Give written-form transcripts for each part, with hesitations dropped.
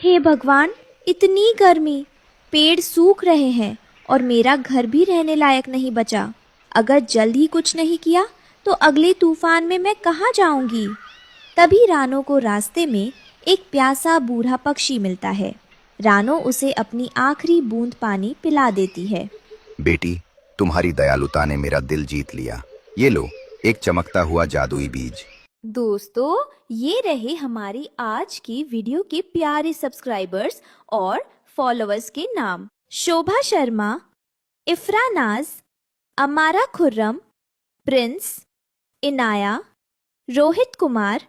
हे भगवान, इतनी गर्मी, पेड़ सूख रहे हैं और मेरा घर भी रहने लायक नहीं बचा। अगर जल्द ही कुछ नहीं किया तो अगले तूफान में मैं कहाँ जाऊंगी। तभी रानो को रास्ते में एक प्यासा बूढ़ा पक्षी मिलता है। रानो उसे अपनी आखिरी बूंद पानी पिला देती है। बेटी, तुम्हारी दयालुता ने मेरा दिल जीत लिया। ये लो, एक चमकता हुआ जादुई बीज। दोस्तों, ये रहे हमारी आज की वीडियो के प्यारे सब्सक्राइबर्स और फॉलोअर्स के नाम। शोभा शर्मा, इफ्रा नाज, अमारा खुर्रम, प्रिंस, इनाया, रोहित कुमार,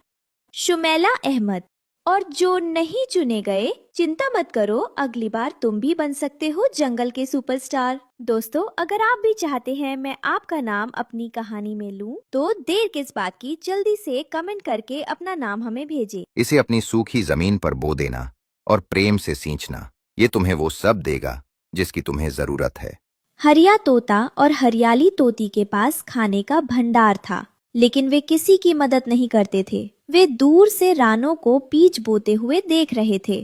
शुमैला अहमद। और जो नहीं चुने गए, चिंता मत करो, अगली बार तुम भी बन सकते हो जंगल के सुपरस्टार। दोस्तों, अगर आप भी चाहते हैं मैं आपका नाम अपनी कहानी में लूं, तो देर किस बात की, जल्दी से कमेंट करके अपना नाम हमें भेजें। इसे अपनी सूखी जमीन पर बो देना और प्रेम से सींचना। ये तुम्हें वो सब देगा जिसकी तुम्हें जरूरत है। हरिया तोता और हरियाली तोती के पास खाने का भंडार था, लेकिन वे किसी की मदद नहीं करते थे। वे दूर से रानो को बीज बोते हुए देख रहे थे।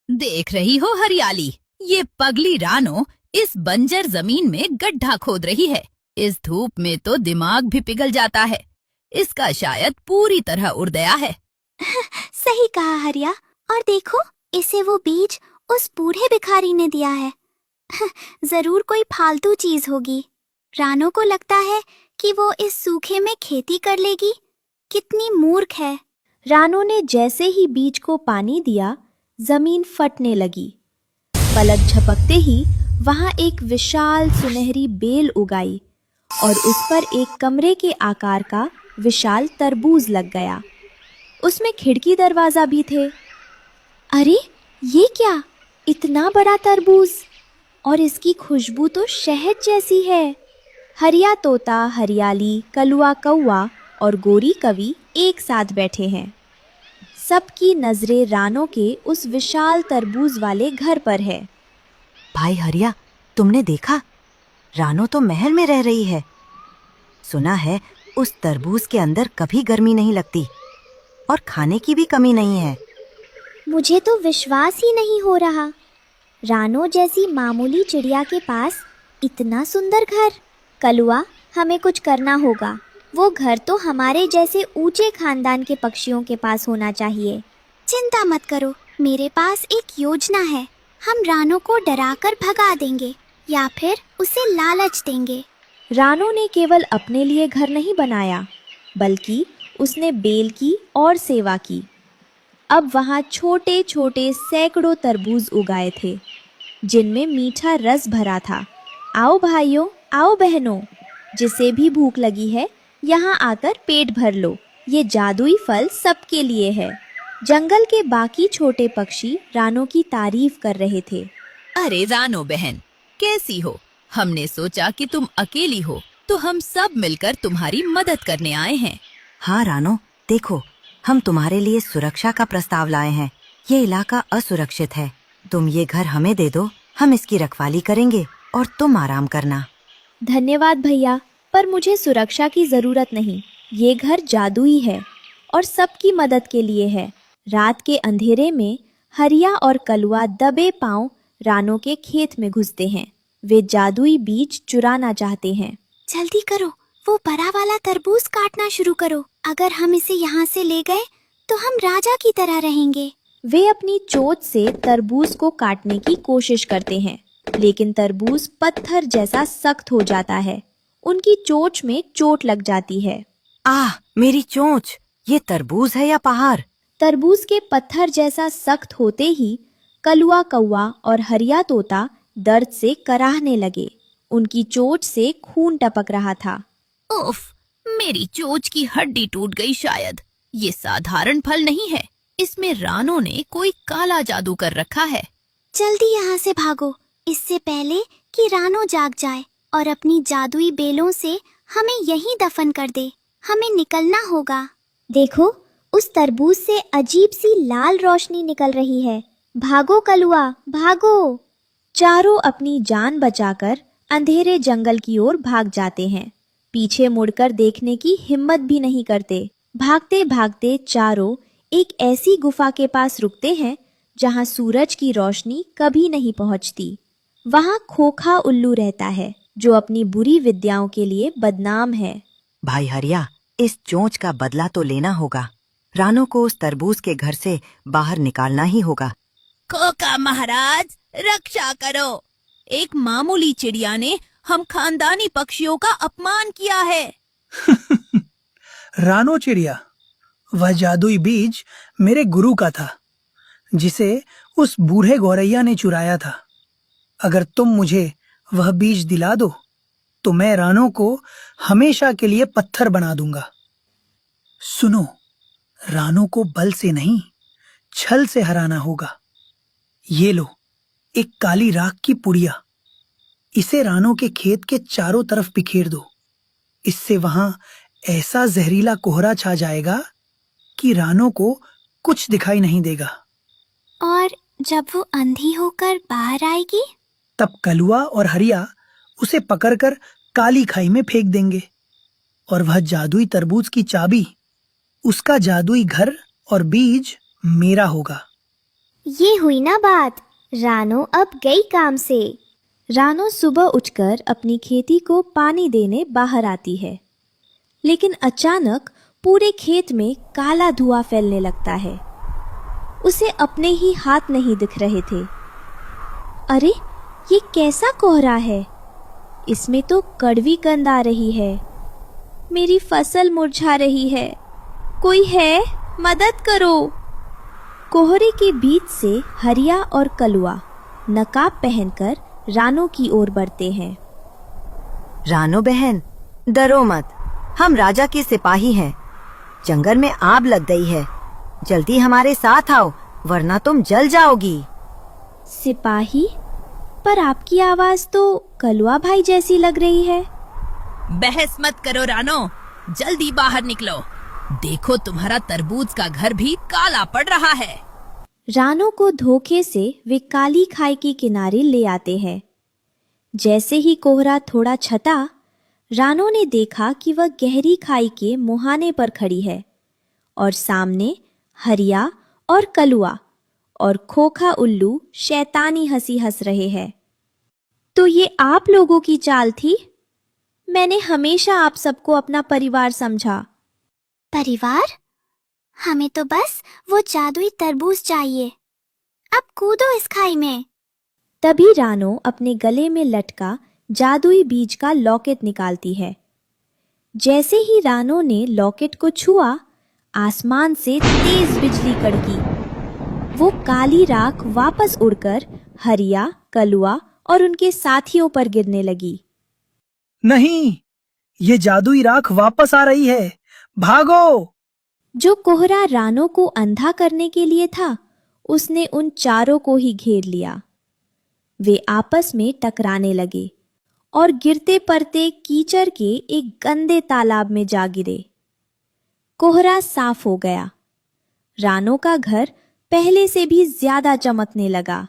देख रही हो हरियाली, ये पगली रानो इस बंजर जमीन में गड्ढा खोद रही है। इस धूप में तो दिमाग भी पिघल जाता है। इसका शायद पूरी तरह उड़ गया है। सही कहा हरिया, और देखो, इसे वो बीज उस बूढ़े भिखारी ने दिया है। जरूर कोई फालतू चीज होगी। रानो को लगता है कि वो इस सूखे में खेती कर लेगी। कितनी मूर्ख है। रानो ने जैसे ही बीज को पानी दिया, जमीन फटने लगी। पलक झपकते ही वहां एक विशाल सुनहरी बेल उगाई और उस पर एक कमरे के आकार का विशाल तरबूज लग गया। उसमें खिड़की दरवाजा भी थे। अरे, ये क्या, इतना बड़ा तरबूज, और इसकी खुशबू तो शहद जैसी है। हरिया तोता, हरियाली, कलुआ कौआ और गोरी कवि एक साथ बैठे हैं। सबकी नजरें रानो के उस विशाल तरबूज वाले घर पर है। भाई हरिया, तुमने देखा? रानो तो महल में रह रही है। सुना है उस तरबूज के अंदर कभी गर्मी नहीं लगती और खाने की भी कमी नहीं है। मुझे तो विश्वास ही नहीं हो रहा। रानो जैसी मामूली चिड़िया के पास इतना सुंदर घर। कलुआ, हमें कुछ करना होगा। वो घर तो हमारे जैसे ऊंचे खानदान के पक्षियों के पास होना चाहिए। चिंता मत करो, मेरे पास एक योजना है। हम रानो को डराकर भगा देंगे या फिर उसे लालच देंगे। रानो ने केवल अपने लिए घर नहीं बनाया, बल्कि उसने बेल की और सेवा की। अब वहाँ छोटे छोटे सैकड़ों तरबूज उगाए थे, जिनमें मीठा रस भरा था। आओ भाइयों, आओ बहनों, जिसे भी भूख लगी है, यहाँ आकर पेट भर लो। ये जादुई फल सबके लिए है। जंगल के बाकी छोटे पक्षी रानो की तारीफ कर रहे थे। अरे रानो बहन, कैसी हो? हमने सोचा कि तुम अकेली हो, तो हम सब मिलकर तुम्हारी मदद करने आए हैं। हाँ रानो, देखो, हम तुम्हारे लिए सुरक्षा का प्रस्ताव लाए हैं। ये इलाका असुरक्षित है। तुम ये घर हमें दे दो, हम इसकी रखवाली करेंगे और तुम आराम करना। धन्यवाद भैया, पर मुझे सुरक्षा की जरूरत नहीं। ये घर जादुई है और सबकी मदद के लिए है। रात के अंधेरे में हरिया और कलुआ दबे पांव रानो के खेत में घुसते हैं। वे जादुई बीज चुराना चाहते हैं। जल्दी करो, वो बड़ा वाला तरबूज काटना शुरू करो। अगर हम इसे यहाँ से ले गए तो हम राजा की तरह रहेंगे। वे अपनी चोंच से तरबूज को काटने की कोशिश करते हैं, लेकिन तरबूज पत्थर जैसा सख्त हो जाता है। उनकी चोंच में चोट लग जाती है। आह, मेरी चोंच! ये तरबूज है या पहाड़? तरबूज के पत्थर जैसा सख्त होते ही कलुआ कौआ और हरिया तोता दर्द से कराहने लगे। उनकी चोट से खून टपक रहा था। उफ, मेरी चोंच की हड्डी टूट गई शायद। ये साधारण फल नहीं है, इसमें रानो ने कोई काला जादू कर रखा है। जल्दी यहाँ से भागो, इससे पहले कि रानो जाग जाए और अपनी जादुई बेलों से हमें यहीं दफन कर दे। हमें निकलना होगा। देखो, उस तरबूज से अजीब सी लाल रोशनी निकल रही है। भागो कलुआ, भागो। चारों अपनी जान बचाकर अंधेरे जंगल की ओर भाग जाते हैं। पीछे मुड़कर देखने की हिम्मत भी नहीं करते। भागते भागते चारों एक ऐसी गुफा के पास रुकते हैं जहाँ सूरज की रोशनी कभी नहीं पहुँचती। वहाँ खोखा उल्लू रहता है जो अपनी बुरी विद्याओं के लिए बदनाम है। भाई हरिया, इस चोंच का बदला तो लेना होगा। रानो को उस तरबूज के घर से बाहर निकालना ही होगा। खोखा महाराज, रक्षा करो। एक मामूली चिड़िया ने हम खानदानी पक्षियों का अपमान किया है। रानो चिड़िया, वह जादुई बीज मेरे गुरु का था, जिसे उस बूढ़े गौरैया ने चुराया था। अगर तुम मुझे वह बीज दिला दो तो मैं रानो को हमेशा के लिए पत्थर बना दूंगा। सुनो, रानो को बल से नहीं, छल से हराना होगा। ये लो, एक काली राख की पुड़िया। इसे रानो के खेत के चारों तरफ बिखेर दो। इससे वहां ऐसा जहरीला कोहरा छा जाएगा कि रानो को कुछ दिखाई नहीं देगा। और जब वो अंधी होकर बाहर आएगी? तब कलुआ और हरिया उसे पकड़कर काली खाई में फेंक देंगे और वह जादुई तरबूज की चाबी, उसका जादुई घर और बीज मेरा होगा। ये हुई ना बात। रानो अब गई काम से। रानो सुबह उठकर अपनी खेती को पानी देने बाहर आती है, लेकिन अचानक पूरे खेत में काला धुआं फैलने लगता है। उसे अपने ही हाथ नहीं दिख रहे थे। अरे, ये कैसा कोहरा है? इसमें तो कड़वी गंध आ रही है। मेरी फसल मुरझा रही है। कोई है? मदद करो। कोहरे के बीच से हरिया और कलुआ नकाब पहनकर रानो की ओर बढ़ते हैं। रानो बहन, डरो मत, हम राजा के सिपाही हैं। जंगल में आग लग गई है, जल्दी हमारे साथ आओ वरना तुम जल जाओगी। सिपाही? पर आपकी आवाज तो कलुआ भाई जैसी लग रही है। बहस मत करो रानो, जल्दी बाहर निकलो। देखो, तुम्हारा तरबूज का घर भी काला पड़ रहा है। रानो को धोखे से वे काली खाई के किनारे ले आते हैं। जैसे ही कोहरा थोड़ा छटा, रानो ने देखा कि वह गहरी खाई के मुहाने पर खड़ी है और सामने हरिया और कलुआ और खोखा उल्लू शैतानी हंसी हंस रहे हैं। तो ये आप लोगों की चाल थी? मैंने हमेशा आप सबको अपना परिवार समझा। परिवार? हमें तो बस वो जादुई तरबूज चाहिए। अब कूदो इस खाई में। तभी रानो अपने गले में लटका जादुई बीज का लॉकेट निकालती है। जैसे ही रानो ने लॉकेट को छुआ, आसमान से तेज बिजली कड़की। वो काली राख वापस उड़कर हरिया, कलुआ और उनके साथियों पर गिरने लगी। नहीं, ये जादुई राख वापस आ रही है, भागो! जो कोहरा रानो को अंधा करने के लिए था, उसने उन चारों को ही घेर लिया। वे आपस में टकराने लगे और गिरते पड़ते कीचड़ के एक गंदे तालाब में जा गिरे। कोहरा साफ हो गया। रानो का घर पहले से भी ज्यादा चमकने लगा।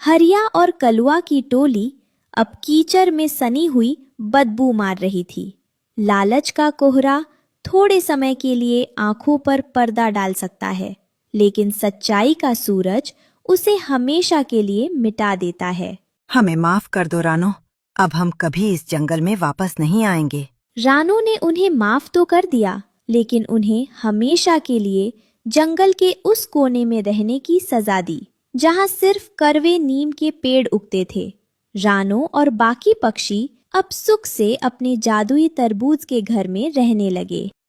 हरिया और कलुआ की टोली अब कीचड़ में सनी हुई बदबू मार रही थी। लालच का कोहरा थोड़े समय के लिए आंखों पर पर्दा डाल सकता है, लेकिन सच्चाई का सूरज उसे हमेशा के लिए मिटा देता है। हमें माफ कर दो रानो, अब हम कभी इस जंगल में वापस नहीं आएंगे। रानो ने उन्हें माफ तो कर दिया, लेकिन उन्हें हमेशा के लिए जंगल के उस कोने में रहने की सजा दी जहां सिर्फ करवे नीम के पेड़ उगते थे। रानो और बाकी पक्षी अब सुख से अपने जादुई तरबूज के घर में रहने लगे।